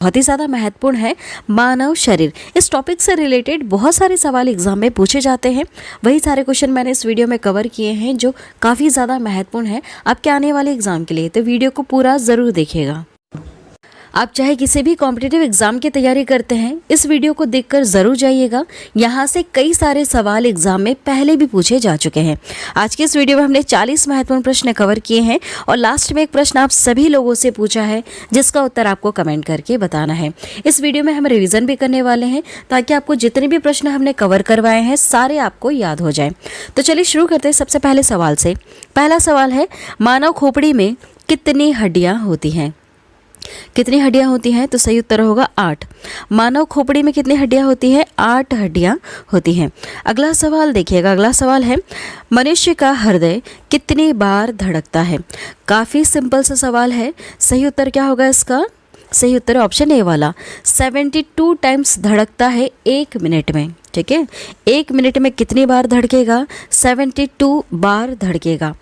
बहुत ही ज़्यादा महत्वपूर्ण है मानव शरीर। इस टॉपिक से रिलेटेड बहुत सारे सवाल एग्जाम में पूछे जाते हैं। वही सारे क्वेश्चन मैंने इस वीडियो में कवर किए हैं जो काफ़ी ज़्यादा महत्वपूर्ण है आपके आने वाले एग्जाम के लिए। तो वीडियो को पूरा ज़रूर देखिएगा। आप चाहे किसी भी कॉम्पिटिटिव एग्जाम की तैयारी करते हैं, इस वीडियो को देखकर ज़रूर जाइएगा। यहाँ से कई सारे सवाल एग्जाम में पहले भी पूछे जा चुके हैं। आज के इस वीडियो में हमने 40 महत्वपूर्ण प्रश्न कवर किए हैं और लास्ट में एक प्रश्न आप सभी लोगों से पूछा है जिसका उत्तर आपको कमेंट करके बताना है। इस वीडियो में हम रिविज़न भी करने वाले हैं ताकि आपको जितने भी प्रश्न हमने कवर करवाए हैं सारे आपको याद हो जाए। तो चलिए शुरू करते हैं सबसे पहले सवाल से। पहला सवाल है, मानव खोपड़ी में कितनी हड्डियाँ होती हैं? कितनी हड्डियां होती हैं? तो सही उत्तर होगा 8। मानव खोपड़ी में कितनी हड्डियां होती हैं? 8 हड्डियां होती हैं। अगला सवाल देखिएगा। अगला सवाल है, मनुष्य का हृदय कितनी बार धड़कता है? काफ़ी सिंपल सा सवाल है। सही उत्तर क्या होगा इसका? सही उत्तर ऑप्शन ए वाला, 72 टाइम्स धड़कता है 1 मिनट में। ठीक है, 1 मिनट में कितनी बार धड़केगा? 72 बार धड़केगा।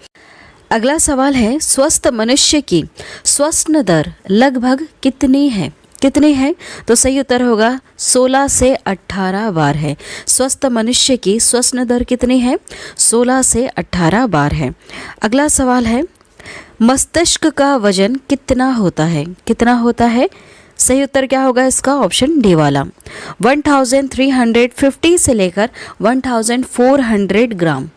अगला सवाल है, स्वस्थ मनुष्य की श्वसन दर लगभग कितनी है? कितनी है? तो सही उत्तर होगा 16 से 18 बार है। स्वस्थ मनुष्य की श्वसन दर कितनी है? 16 से 18 बार है। अगला सवाल है, मस्तिष्क का वजन कितना होता है? कितना होता है? सही उत्तर क्या होगा इसका? ऑप्शन डी वाला, 1350 से लेकर 1400 ग्राम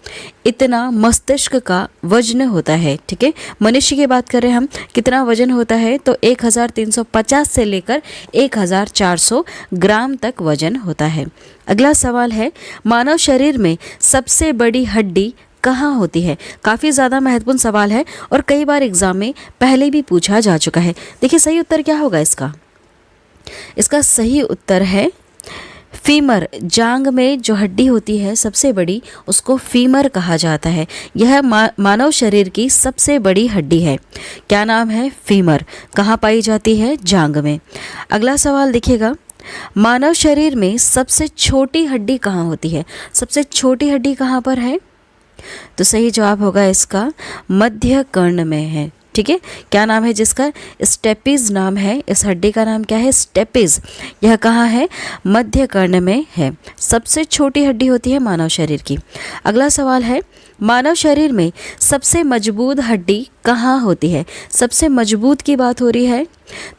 इतना मस्तिष्क का वजन होता है। ठीक है, मनुष्य की बात करें हम, कितना वजन होता है? तो 1350 से लेकर 1400 ग्राम तक वजन होता है। अगला सवाल है, मानव शरीर में सबसे बड़ी हड्डी कहाँ होती है? काफ़ी ज़्यादा महत्वपूर्ण सवाल है और कई बार एग्जाम में पहले भी पूछा जा चुका है। देखिए सही उत्तर क्या होगा इसका? इसका सही उत्तर है फीमर। जांग में जो हड्डी होती है सबसे बड़ी, उसको फीमर कहा जाता है। यह मानव शरीर की सबसे बड़ी हड्डी है। क्या नाम है? फीमर। कहाँ पाई जाती है? जांग में। अगला सवाल देखिएगा, मानव शरीर में सबसे छोटी हड्डी कहाँ होती है? सबसे छोटी हड्डी कहाँ पर है? तो सही जवाब होगा इसका मध्य कर्ण में है। ठीक है, क्या नाम है जिसका? स्टेपिज नाम है। इस हड्डी का नाम क्या है? स्टेपिज। यह कहाँ है? मध्य कर्ण में है। सबसे छोटी हड्डी होती है मानव शरीर की। अगला सवाल है, मानव शरीर में सबसे मजबूत हड्डी कहाँ होती है? सबसे मजबूत की बात हो रही है,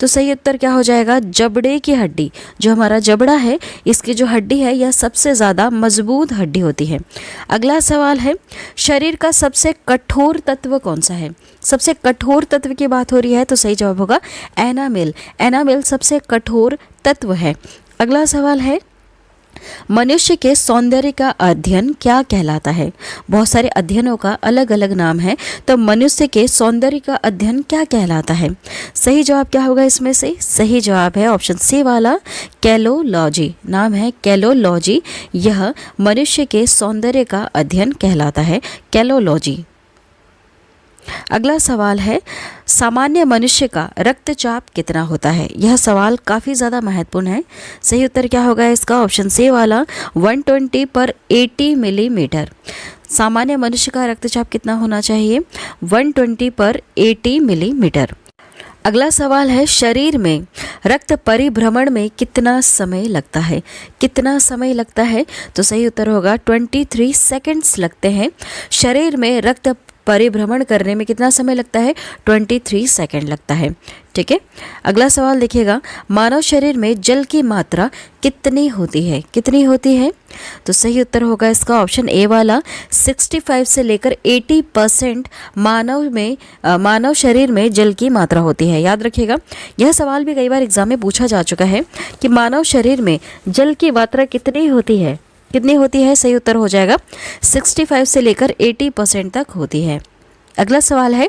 तो सही उत्तर क्या हो जाएगा? जबड़े की हड्डी। जो हमारा जबड़ा है, इसकी जो हड्डी है यह सबसे ज़्यादा मजबूत हड्डी होती है। अगला सवाल है, शरीर का सबसे कठोर तत्व कौन सा है? सबसे कठोर तत्व की बात हो रही है, तो सही जवाब होगा एनामेल। एनामेल सबसे कठोर तत्व है। अगला सवाल है, मनुष्य के सौंदर्य का अध्ययन क्या कहलाता है? बहुत सारे अध्ययनों का अलग अलग नाम है, तो मनुष्य के सौंदर्य का अध्ययन क्या कहलाता है? सही जवाब क्या होगा इसमें से? सही जवाब है ऑप्शन सी वाला, कैलोलॉजी। नाम है कैलोलॉजी। यह मनुष्य के सौंदर्य का अध्ययन कहलाता है, कैलोलॉजी। अगला सवाल है, सामान्य मनुष्य का रक्तचाप कितना होता है? यह सवाल काफ़ी ज़्यादा महत्वपूर्ण है। सही उत्तर क्या होगा इसका? ऑप्शन सी वाला, 120/80 मिलीमीटर। सामान्य मनुष्य का रक्तचाप कितना होना चाहिए? 120/80 मिलीमीटर। अगला सवाल है, शरीर में रक्त परिभ्रमण में कितना समय लगता है? कितना समय लगता है? तो सही उत्तर होगा 23 सेकंड्स लगते हैं। शरीर में रक्त परिभ्रमण करने में कितना समय लगता है? 23 सेकंड लगता है। ठीक है, अगला सवाल देखिएगा, मानव शरीर में जल की मात्रा कितनी होती है? कितनी होती है? तो सही उत्तर होगा इसका ऑप्शन ए वाला, 65 से लेकर 80% मानव शरीर में जल की मात्रा होती है। याद रखिएगा, यह सवाल भी कई बार एग्जाम में पूछा जा चुका है कि मानव शरीर में जल की मात्रा कितनी होती है? कितनी होती है? सही उत्तर हो जाएगा 65 से लेकर 80% तक होती है। अगला सवाल है,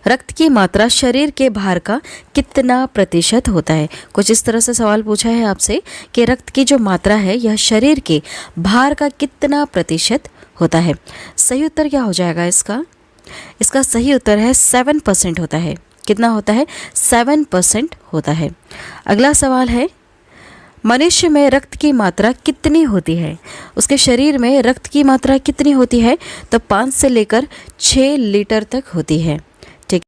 रक्त की मात्रा शरीर के भार का कितना प्रतिशत होता है? कुछ इस तरह से सवाल पूछा है आपसे कि रक्त की जो मात्रा है यह शरीर के भार का कितना प्रतिशत होता है? सही उत्तर क्या हो जाएगा इसका? इसका सही उत्तर है 7% होता है। कितना होता है? 7% होता है। अगला सवाल है, मनुष्य में रक्त की मात्रा कितनी होती है? उसके शरीर में रक्त की मात्रा कितनी होती है? तो 5 से लेकर 6 लीटर तक होती है। ठीक।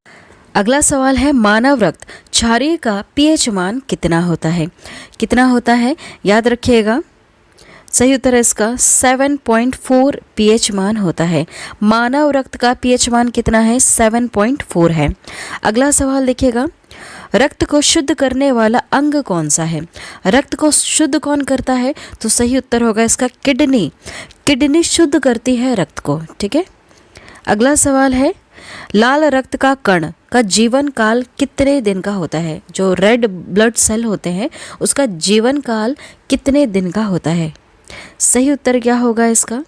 अगला सवाल है मानव रक्त क्षारीय का पीएच मान कितना होता है? कितना होता है याद रखिएगा। सही उत्तर है इसका 7.4 पीएच मान होता है। मानव रक्त का पीएच मान कितना है? 7.4 है। अगला सवाल देखिएगा, रक्त को शुद्ध करने वाला अंग कौन सा है? रक्त को शुद्ध कौन करता है? तो सही उत्तर होगा इसका किडनी। किडनी शुद्ध करती है रक्त को। ठीक है। अगला सवाल है लाल रक्त का कण का जीवन काल कितने दिन का होता है? जो रेड ब्लड सेल होते हैं उसका जीवन काल कितने दिन का होता है? सही उत्तर क्या होगा इसका?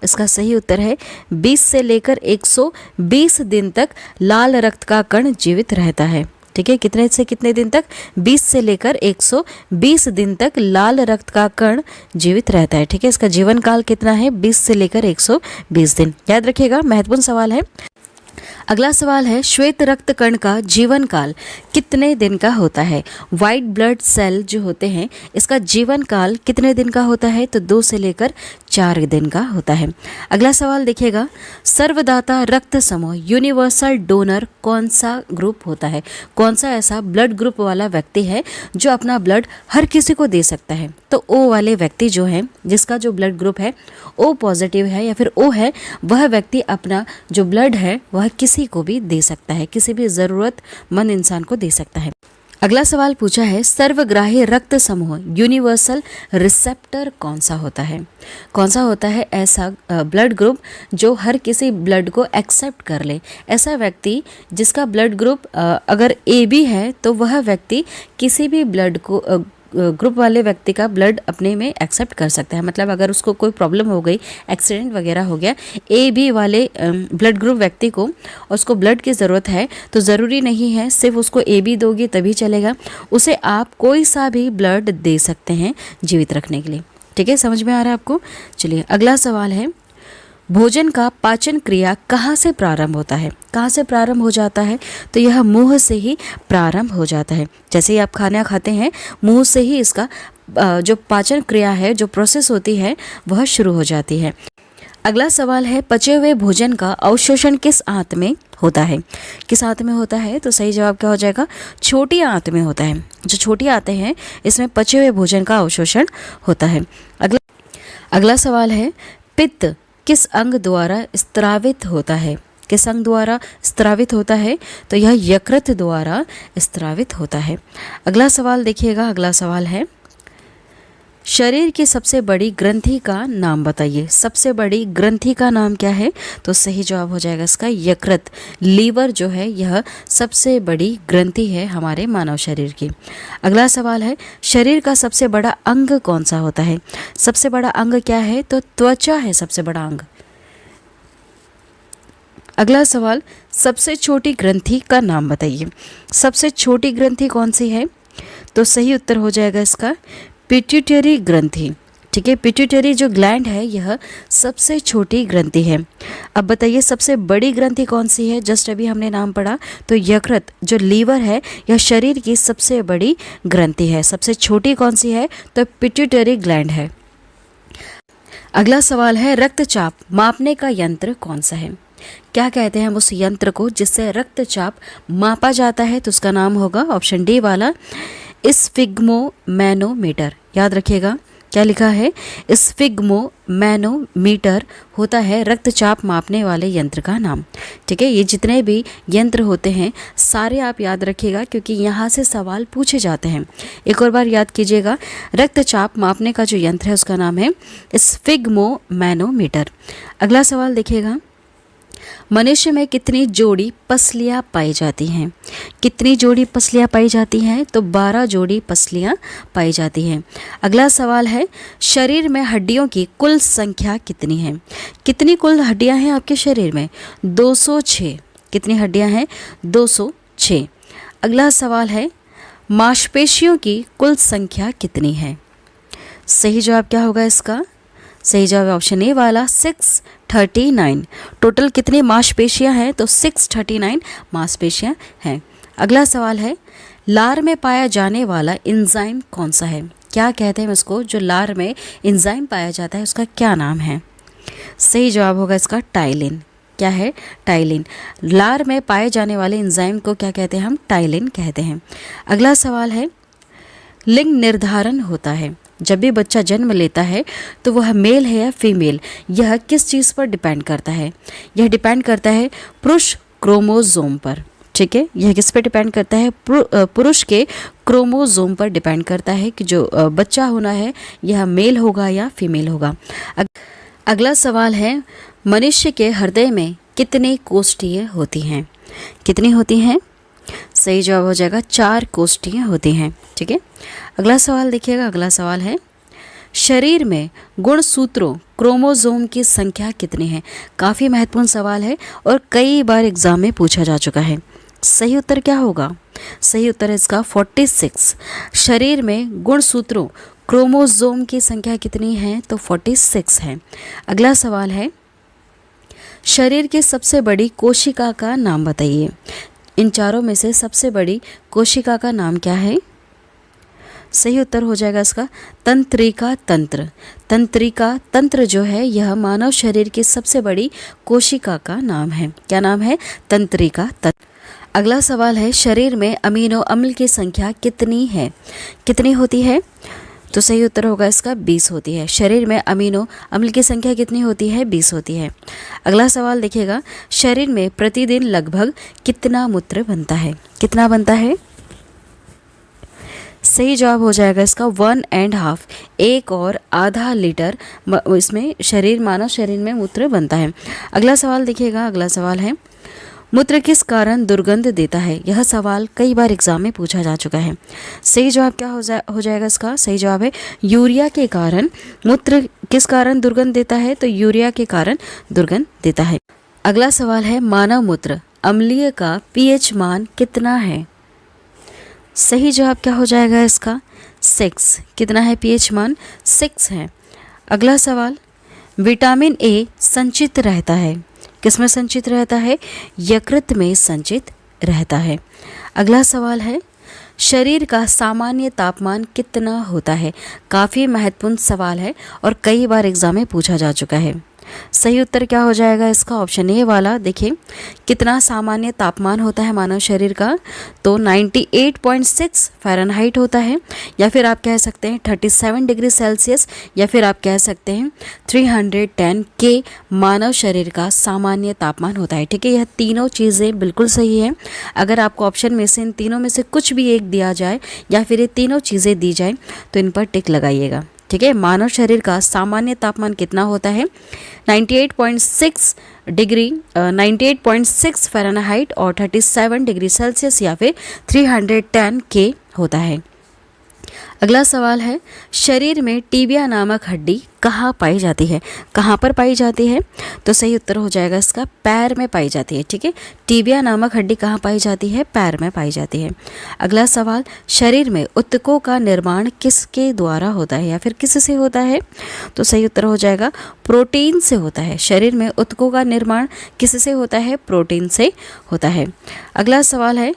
इसका सही उत्तर है 20 से लेकर 120 दिन तक लाल रक्त का कण जीवित रहता है। ठीक है। कितने से कितने दिन तक? 20 से लेकर 120 दिन तक लाल रक्त का कण जीवित रहता है। ठीक है। इसका जीवन काल कितना है? 20 से लेकर 120 दिन। याद रखिएगा, महत्वपूर्ण सवाल है। अगला सवाल है श्वेत रक्त कण का जीवन काल कितने दिन का होता है? वाइट ब्लड सेल जो होते हैं इसका जीवन काल कितने दिन का होता है? तो 2 से लेकर 4 दिन का होता है। अगला सवाल देखिएगा, सर्वदाता रक्त समूह यूनिवर्सल डोनर कौन सा ग्रुप होता है? कौन सा ऐसा ब्लड ग्रुप वाला व्यक्ति है जो अपना ब्लड हर किसी को दे सकता है? तो ओ वाले व्यक्ति जो है, जिसका जो ब्लड ग्रुप है ओ पॉजिटिव है या फिर ओ है, वह व्यक्ति अपना जो ब्लड है वह किसी को भी दे सकता है, किसी भी ज़रूरतमंद इंसान को दे सकता है। अगला सवाल पूछा है सर्वग्राही रक्त समूह यूनिवर्सल रिसेप्टर कौन सा होता है? कौन सा होता है ऐसा ब्लड ग्रुप जो हर किसी ब्लड को एक्सेप्ट कर ले? ऐसा व्यक्ति जिसका ब्लड ग्रुप अगर ए बी है तो वह व्यक्ति किसी भी ब्लड को ग्रुप वाले व्यक्ति का ब्लड अपने में एक्सेप्ट कर सकता है। मतलब अगर उसको कोई प्रॉब्लम हो गई, एक्सीडेंट वगैरह हो गया, ए बी वाले ब्लड ग्रुप व्यक्ति को उसको ब्लड की ज़रूरत है तो ज़रूरी नहीं है सिर्फ उसको ए बी दोगे तभी चलेगा, उसे आप कोई सा भी ब्लड दे सकते हैं जीवित रखने के लिए। ठीक है, समझ में आ रहा है आपको? चलिए अगला सवाल है भोजन का पाचन क्रिया कहाँ से प्रारंभ होता है? कहाँ से प्रारंभ हो जाता है? तो यह मुंह से ही प्रारंभ हो जाता है। जैसे ही आप खाना खाते हैं मुंह से ही इसका जो पाचन क्रिया है, जो प्रोसेस होती है वह शुरू हो जाती है। अगला सवाल है पचे हुए भोजन का अवशोषण किस आंत में होता है? किस आंत में होता है? तो सही जवाब क्या हो जाएगा? छोटी आंत में होता है। जो छोटी आंतें हैं इसमें पचे हुए भोजन का अवशोषण होता है। अगला सवाल है पित्त किस अंग द्वारा स्त्रावित होता है? किस अंग द्वारा स्त्रावित होता है? तो यह यकृत द्वारा स्त्रावित होता है। अगला सवाल देखिएगा, अगला सवाल है शरीर की सबसे बड़ी ग्रंथि का नाम बताइए। सबसे बड़ी ग्रंथि का नाम क्या है? तो सही जवाब हो जाएगा इसका यकृत। लीवर जो है यह सबसे बड़ी ग्रंथि है हमारे मानव शरीर की। अगला सवाल है शरीर का सबसे बड़ा अंग कौन सा होता है? सबसे बड़ा अंग क्या है? तो त्वचा है सबसे बड़ा अंग। अगला सवाल सबसे छोटी ग्रंथि का नाम बताइए। सबसे छोटी ग्रंथि कौन सी है? तो सही उत्तर हो जाएगा इसका पिट्यूटरी ग्रंथि। ठीक है, पिट्यूटरी जो ग्लैंड है यह सबसे छोटी ग्रंथि है। अब बताइए सबसे बड़ी ग्रंथि कौन सी है? जस्ट अभी हमने नाम पढ़ा तो यकृत जो लीवर है यह शरीर की सबसे बड़ी ग्रंथि है। सबसे छोटी कौन सी है? तो पिट्यूटरी ग्लैंड है। अगला सवाल है रक्तचाप मापने का यंत्र कौन सा है? क्या कहते हैं हम उस यंत्र को जिससे रक्तचाप मापा जाता है? तो उसका नाम होगा ऑप्शन डी वाला स्फिग्मोमैनोमीटर। याद रखिएगा क्या लिखा है? स्फिग्मोमैनोमीटर होता है रक्तचाप मापने वाले यंत्र का नाम। ठीक है, ये जितने भी यंत्र होते हैं सारे आप याद रखिएगा क्योंकि यहाँ से सवाल पूछे जाते हैं। एक और बार याद कीजिएगा, रक्तचाप मापने का जो यंत्र है उसका नाम है स्फिग्मोमैनोमीटर। अगला सवाल देखिएगा, मनुष्य में कितनी जोड़ी पसलियाँ पाई जाती हैं? कितनी जोड़ी पसलियाँ पाई जाती हैं? तो 12 जोड़ी पसलियाँ पाई जाती हैं। अगला सवाल है शरीर में हड्डियों की कुल संख्या कितनी है? कितनी कुल हड्डियाँ हैं आपके शरीर में? 206। कितनी हड्डियाँ हैं? 206। अगला सवाल है मांसपेशियों की कुल संख्या कितनी है? सही जवाब क्या होगा इसका? सही जवाब ऑप्शन ए वाला 639। टोटल कितनी मांसपेशियां हैं? तो 639 मांसपेशियां हैं। अगला सवाल है लार में पाया जाने वाला एंजाइम कौन सा है? क्या कहते हैं इसको? जो लार में एंजाइम पाया जाता है उसका क्या नाम है? सही जवाब होगा इसका टाइलिन। क्या है? टाइलिन। लार में पाए जाने वाले एंजाइम को क्या कहते हैं? हम टाइलिन कहते हैं। अगला सवाल है, लिंग निर्धारण होता है जब भी बच्चा जन्म लेता है तो वह मेल है या फीमेल, यह किस चीज़ पर डिपेंड करता है? यह डिपेंड करता है पुरुष क्रोमोसोम पर। ठीक है, यह किस पर डिपेंड करता है? पुरुष के क्रोमोसोम पर डिपेंड करता है कि जो बच्चा होना है यह मेल होगा या फीमेल होगा। अगला सवाल है, मनुष्य के हृदय में कितने कोष्ठीय होती हैं? कितनी होती हैं? सही जवाब हो जाएगा 4 कोष्ठियाँ होती हैं। ठीक है, अगला सवाल देखिएगा। अगला सवाल है, शरीर में गुणसूत्रों क्रोमोसोम की संख्या कितनी है? काफ़ी महत्वपूर्ण सवाल है और कई बार एग्जाम में पूछा जा चुका है। सही उत्तर क्या होगा? सही उत्तर है इसका 46। शरीर में गुणसूत्रों क्रोमोसोम की संख्या कितनी है? तो 46 है। अगला सवाल है, शरीर की सबसे बड़ी कोशिका का नाम बताइए। इन चारों में से सबसे बड़ी कोशिका का नाम क्या है? सही उत्तर हो जाएगा इसका तंत्रिका तंत्र। तंत्रिका तंत्र जो है यह मानव शरीर की सबसे बड़ी कोशिका का नाम है। क्या नाम है? तंत्रिका तंत्र। अगला सवाल है, शरीर में अमीनो अम्ल की संख्या कितनी है? कितनी होती है? तो सही उत्तर होगा इसका 20 होती है। शरीर में अमीनो अम्ल की संख्या कितनी होती है? 20 होती है। अगला सवाल देखिएगा, शरीर में प्रतिदिन लगभग कितना मूत्र बनता है? कितना बनता है? सही जवाब हो जाएगा इसका 1.5, 1.5 लीटर इसमें मानव शरीर में मूत्र बनता है। अगला सवाल देखिएगा। अगला सवाल है, मूत्र किस कारण दुर्गंध देता है? यह सवाल कई बार एग्जाम में पूछा जा चुका है। सही जवाब क्या हो जाएगा इसका? सही जवाब है यूरिया के कारण। मूत्र किस कारण दुर्गंध देता है? तो यूरिया के कारण दुर्गंध देता है। अगला सवाल है, मानव मूत्र अम्लीय का पीएच मान कितना है? सही जवाब क्या हो जाएगा इसका? 6। कितना है पीएच मान? 6 है। अगला सवाल, विटामिन ए संचित रहता है, किस में संचित रहता है? यकृत में संचित रहता है। अगला सवाल है, शरीर का सामान्य तापमान कितना होता है? काफ़ी महत्वपूर्ण सवाल है और कई बार एग्जाम में पूछा जा चुका है। सही उत्तर क्या हो जाएगा इसका? ऑप्शन ए वाला। देखिए, कितना सामान्य तापमान होता है मानव शरीर का? तो 98.6 फ़ारेनहाइट होता है, या फिर आप कह सकते हैं 37 डिग्री सेल्सियस, या फिर आप कह सकते हैं 310 के मानव शरीर का सामान्य तापमान होता है। ठीक है, यह तीनों चीज़ें बिल्कुल सही है। अगर आपको ऑप्शन में से इन तीनों में से कुछ भी एक दिया जाए या फिर ये तीनों चीज़ें दी जाए तो इन पर टिक लगाइएगा। ठीक है, मानव शरीर का सामान्य तापमान कितना होता है? 98.6 फ़ारेनहाइट और 37 डिग्री सेल्सियस या फिर 310 के होता है। अगला सवाल है, शरीर में टीबिया नामक हड्डी कहाँ पाई जाती है? कहाँ पर पाई जाती है? तो सही उत्तर हो जाएगा इसका पैर में पाई जाती है। ठीक है, टीबिया नामक हड्डी कहाँ पाई जाती है? पैर में पाई जाती है। अगला सवाल, शरीर में ऊतकों का निर्माण किसके द्वारा होता है या फिर किससे होता है? तो सही उत्तर हो जाएगा प्रोटीन से होता है। शरीर में ऊतकों का निर्माण किससे होता है? प्रोटीन से होता है। अगला सवाल है,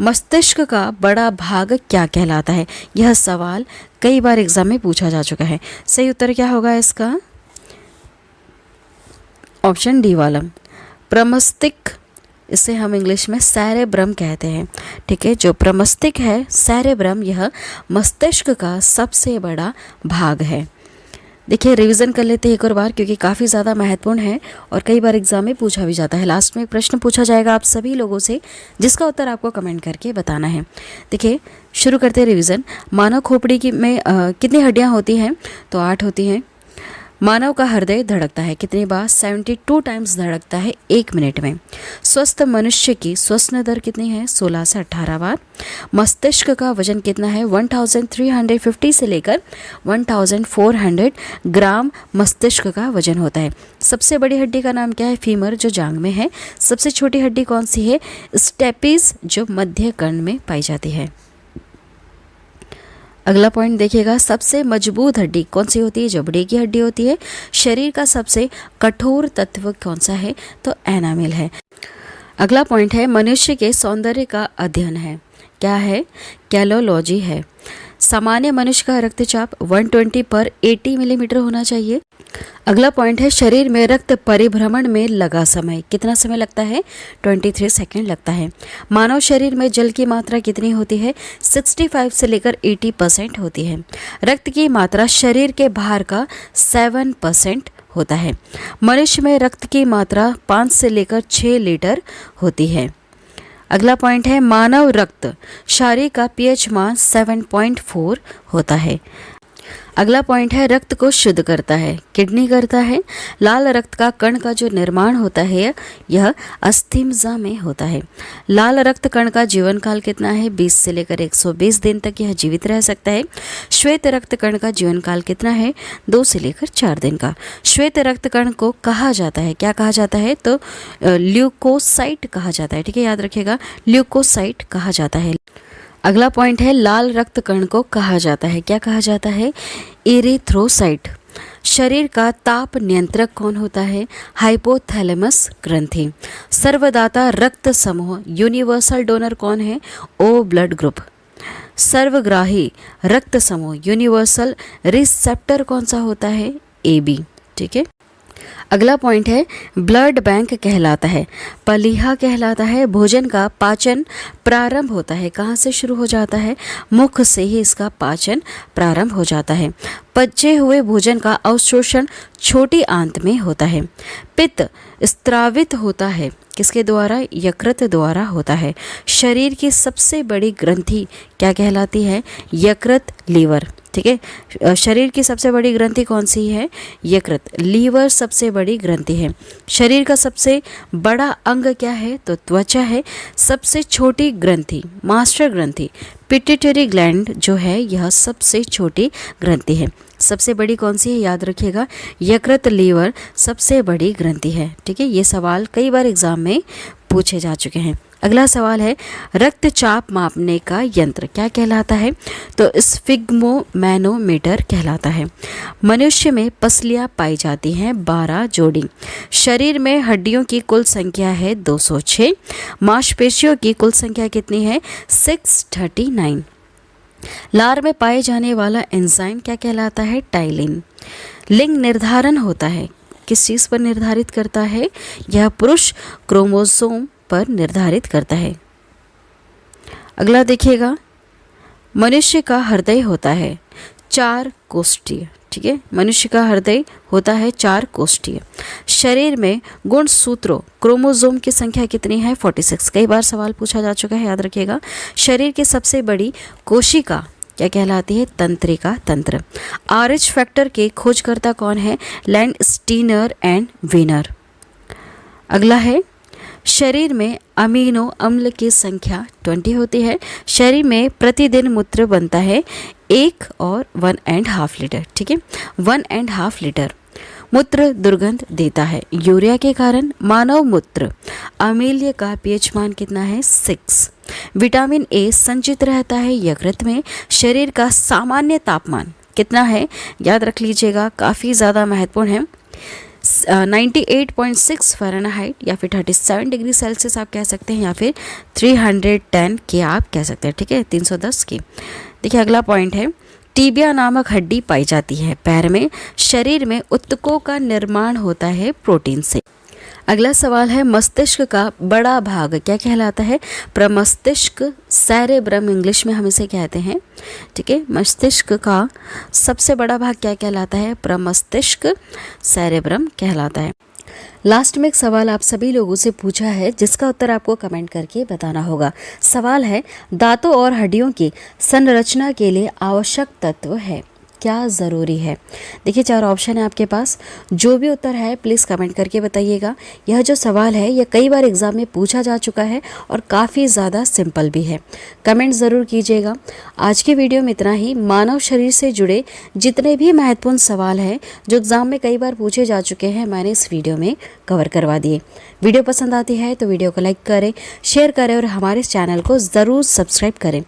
मस्तिष्क का बड़ा भाग क्या कहलाता है? यह सवाल कई बार एग्जाम में पूछा जा चुका है। सही उत्तर क्या होगा इसका? ऑप्शन डी वाला, प्रमस्तिष्क। इसे हम इंग्लिश में सेरेब्रम कहते हैं। ठीक है, जो प्रमस्तिष्क है सेरेब्रम, यह मस्तिष्क का सबसे बड़ा भाग है। देखिए, रिवीजन कर लेते हैं एक और बार, क्योंकि काफ़ी ज़्यादा महत्वपूर्ण है और कई बार एग्जाम में पूछा भी जाता है। लास्ट में एक प्रश्न पूछा जाएगा आप सभी लोगों से, जिसका उत्तर आपको कमेंट करके बताना है। देखिए, शुरू करते हैं रिवीजन। मानव खोपड़ी में कितनी हड्डियाँ होती हैं? तो 8 होती हैं। मानव का हृदय धड़कता है कितनी बार? 72 टाइम्स धड़कता है 1 मिनट में। स्वस्थ मनुष्य की श्वसन दर कितनी है? 16 से 18 बार। मस्तिष्क का वजन कितना है? 1350 से लेकर 1400 ग्राम मस्तिष्क का वजन होता है। सबसे बड़ी हड्डी का नाम क्या है? फीमर, जो जांग में है। सबसे छोटी हड्डी कौन सी है? स्टेपिस, जो मध्य कर्ण में पाई जाती है। अगला पॉइंट देखिएगा, सबसे मजबूत हड्डी कौन सी होती है? जबड़े की हड्डी होती है। शरीर का सबसे कठोर तत्व कौन सा है? तो एनामिल है। अगला पॉइंट है, मनुष्य के सौंदर्य का अध्ययन है। क्या है? कैलोलॉजी है। सामान्य मनुष्य का रक्तचाप 120/80 मिलीमीटर होना चाहिए। अगला पॉइंट है शरीर में रक्त परिभ्रमण में लगा समय। कितना समय लगता है? 23 सेकंड लगता है। मानव शरीर में जल की मात्रा कितनी होती है? 65 से लेकर 80% होती है। रक्त की मात्रा शरीर के भार का 7% होता है। मनुष्य में रक्त की मात्रा 5 से लेकर 6 लीटर होती है। अगला पॉइंट है मानव रक्त क्षारीय का पीएच मान 7.4 होता है। अगला पॉइंट है रक्त को शुद्ध करता है, किडनी करता है। लाल रक्त का कण का जो निर्माण होता है यह अस्थिमज्जा में होता है। लाल रक्त कण का जीवन काल कितना है? 20 से लेकर 120 दिन तक यह जीवित रह सकता है। श्वेत रक्त कण का जीवन काल कितना है? 2 से लेकर 4 दिन का। श्वेत रक्त कण को कहा जाता है, क्या कहा जाता है? तो ल्यूकोसाइट कहा जाता है। ठीक है, याद रखिएगा, ल्यूकोसाइट कहा जाता है। अगला पॉइंट है लाल रक्त कण को कहा जाता है, क्या कहा जाता है? इरिथ्रोसाइट। शरीर का ताप नियंत्रक कौन होता है? हाइपोथैलेमस ग्रंथि। सर्वदाता रक्त समूह यूनिवर्सल डोनर कौन है? ओ ब्लड ग्रुप। सर्वग्राही रक्त समूह यूनिवर्सल रिसेप्टर कौन सा होता है? AB। ठीक है, अगला पॉइंट है ब्लड बैंक कहलाता है, पलीहा कहलाता है। भोजन का पाचन प्रारंभ होता है, कहाँ से शुरू हो जाता है? मुख से ही इसका पाचन प्रारंभ हो जाता है। पचे हुए भोजन का अवशोषण छोटी आंत में होता है। पित्त स्त्रावित होता है, किसके द्वारा? यकृत द्वारा होता है। शरीर की सबसे बड़ी ग्रंथि क्या कहलाती है? यकृत, लीवर। ठीक है, शरीर की सबसे बड़ी ग्रंथि कौन सी है? यकृत। लीवर सबसे बड़ी ग्रंथि है। शरीर का सबसे बड़ा अंग क्या है? तो त्वचा है। सबसे छोटी ग्रंथि, मास्टर ग्रंथि, पिट्यूटरी ग्लैंड जो है यह सबसे छोटी ग्रंथि है। सबसे बड़ी कौन सी है? याद रखिएगा, यकृत, लीवर सबसे बड़ी ग्रंथि है। ठीक है, ये सवाल कई बार एग्जाम में पूछे जा चुके हैं। अगला सवाल है रक्तचाप मापने का यंत्र क्या कहलाता है? तो स्फिग्मोमैनोमीटर कहलाता है। मनुष्य में पसलियां पाई जाती हैं 12 जोड़ी। शरीर में हड्डियों की कुल संख्या है 206। मांसपेशियों की कुल संख्या कितनी है? 639। लार में पाए जाने वाला एंजाइम क्या कहलाता है? टाइलिन। लिंग निर्धारण होता है, किस चीज़ पर निर्धारित करता है? यह पुरुष क्रोमोसोम पर निर्धारित करता है। अगला देखिएगा, मनुष्य का हृदय होता है 4 कोष्ठीय। ठीक है, मनुष्य का हृदय होता है 4 कोष्ठीय। शरीर में गुणसूत्रों क्रोमोसोम की संख्या कितनी है? 46। कई बार सवाल पूछा जा चुका है, याद रखिएगा। शरीर की सबसे बड़ी कोशिका क्या कहलाती है? तंत्रिका तंत्र। RH फैक्टर के खोजकर्ता कौन है? Landsteiner and Wiener. अगला है शरीर में अमीनो अम्ल की संख्या 20 होती है। शरीर में प्रतिदिन मूत्र बनता है 1 और 1.5 लीटर। ठीक है, 1.5 लीटर। मूत्र दुर्गंध देता है यूरिया के कारण। मानव मूत्र अम्लीय का पीएच मान कितना है? 6। विटामिन A संचित रहता है यकृत में। शरीर का सामान्य तापमान कितना है? याद रख लीजिएगा, काफ़ी ज़्यादा महत्वपूर्ण है। 98.6 फ़ारेनहाइट या फिर 37 डिग्री सेल्सियस आप कह सकते हैं, या फिर 310 के आप कह सकते हैं। ठीक है, 310 की। देखिए अगला पॉइंट है टीबिया नामक हड्डी पाई जाती है पैर में। शरीर में ऊतकों का निर्माण होता है प्रोटीन से। अगला सवाल है मस्तिष्क का बड़ा भाग क्या कहलाता है? प्रमस्तिष्क, सेरेब्रम इंग्लिश में हम इसे कहते हैं। ठीक है, मस्तिष्क का सबसे बड़ा भाग क्या कहलाता है? प्रमस्तिष्क, सेरेब्रम कहलाता है। लास्ट में एक सवाल आप सभी लोगों से पूछा है जिसका उत्तर आपको कमेंट करके बताना होगा। सवाल है दांतों और हड्डियों की संरचना के लिए आवश्यक तत्व है, क्या ज़रूरी है? देखिए 4 ऑप्शन है आपके पास, जो भी उत्तर है प्लीज़ कमेंट करके बताइएगा। यह जो सवाल है यह कई बार एग्जाम में पूछा जा चुका है और काफ़ी ज़्यादा सिंपल भी है। कमेंट ज़रूर कीजिएगा। आज की वीडियो में इतना ही। मानव शरीर से जुड़े जितने भी महत्वपूर्ण सवाल हैं जो एग्ज़ाम में कई बार पूछे जा चुके हैं मैंने इस वीडियो में कवर करवा दिए। वीडियो पसंद आती है तो वीडियो को लाइक करें, शेयर करें और हमारे इस चैनल को ज़रूर सब्सक्राइब करें।